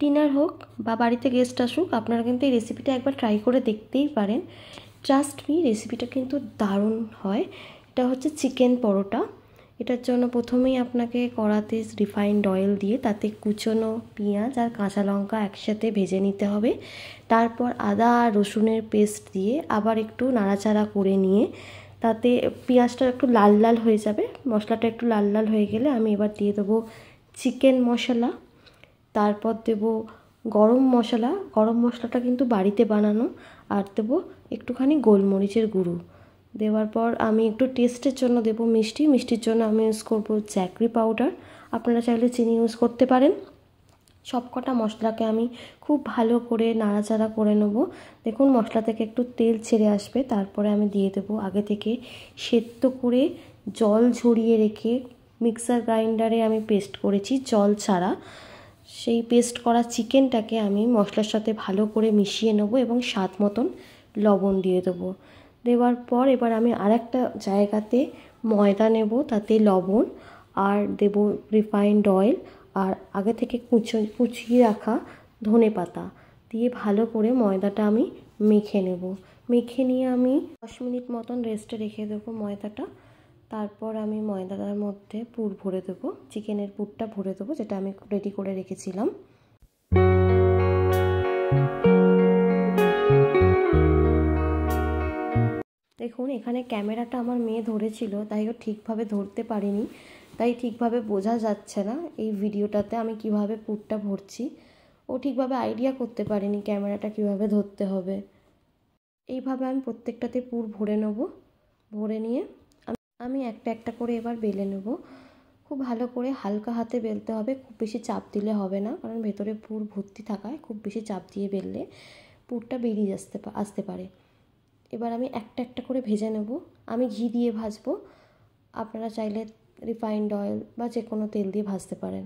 Dinner হোক বা বাড়িতে গেস্ট আসুক, আপনারা কিন্তু এই রেসিপিটা একবার ট্রাই করে দেখতেই পারেন। ট্রাস্ট মি, রেসিপিটা কিন্তু দারুণ হয়। এটা হচ্ছে চিকেন পরোটা। এটার জন্য প্রথমেই আপনাকে কড়াতে রিফাইন্ড অয়েল দিয়ে তাতে কুচনো পেঁয়াজ আর কাঁচা লঙ্কা একসাথে ভেজে নিতে হবে। তারপর আদা আর রসুনের পেস্ট দিয়ে আবার একটু নাড়াচাড়া করে নিয়ে তাতে পেঁয়াজটা একটু লাল লাল হয়ে যাবে, মশলাটা একটু লাল লাল হয়ে গেলে আমি এবার দিয়ে দেবো চিকেন মশলা, তারপর দেব গরম মশলা। গরম মশলাটা কিন্তু বাড়িতে বানানো। আর দেবো একটুখানি গোলমরিচের গুঁড়ো। দেওয়ার পর আমি একটু টেস্টের জন্য দেবো মিষ্টি। মিষ্টির জন্য আমি ইউজ করবো জ্যাগরি পাউডার, আপনারা চাইলে চিনি ইউজ করতে পারেন। সবকটা মশলাকে আমি খুব ভালো করে নাড়াচাড়া করে নেব। দেখুন মশলা থেকে একটু তেল ছেড়ে আসবে, তারপরে আমি দিয়ে দেবো আগে থেকে সেদ্ধ করে জল ঝরিয়ে রেখে মিক্সার গ্রাইন্ডারে আমি পেস্ট করেছি জল ছাড়া। সেই পেস্ট করা চিকেনটাকে আমি মশলার সাথে ভালো করে মিশিয়ে নেব এবং স্বাদ মতন লবণ দিয়ে দেবো। দেওয়ার পর এবার আমি আরেকটা জায়গাতে ময়দা নেব, তাতে লবণ আর দেব রিফাইন্ড অয়েল আর আগে থেকে কুচিয়ে রাখা ধনেপাতা দিয়ে ভালো করে ময়দাটা আমি মেখে নেব। মেখে নিয়ে আমি 10 মিনিট মতন রেস্টে রেখে দেবো ময়দাটা। তারপর আমি ময়দাটার মধ্যে পুর ভরে দেবো, চিকেনের পুরটা ভরে দেবো যেটা আমি রেডি করে রেখেছিলাম। দেখুন এখানে ক্যামেরাটা আমার মেয়ে ধরেছিল, তাই ও ঠিকভাবে ধরতে পারিনি, তাই ঠিকভাবে বোঝা যাচ্ছে না এই ভিডিওটাতে আমি কিভাবে পুরটা ভরছি। ও ঠিকভাবে আইডিয়া করতে পারিনি ক্যামেরাটা কিভাবে ধরতে হবে। এইভাবে আমি প্রত্যেকটাতে পুর ভরে নেব। ভরে নিয়ে আমি একটা একটা করে এবার বেলে নেব। খুব ভালো করে হালকা হাতে বেলতে হবে, খুব বেশি চাপ দিলে হবে না, কারণ ভেতরে পুর ভর্তি থাকায় খুব বেশি চাপ দিয়ে বেললে পুরটা বেরিয়ে আসতে পারে। এবার আমি একটা একটা করে ভেজে নেব। আমি ঘি দিয়ে ভাজবো, আপনারা চাইলে রিফাইন্ড অয়েল বা যে কোনো তেল দিয়ে ভাজতে পারেন।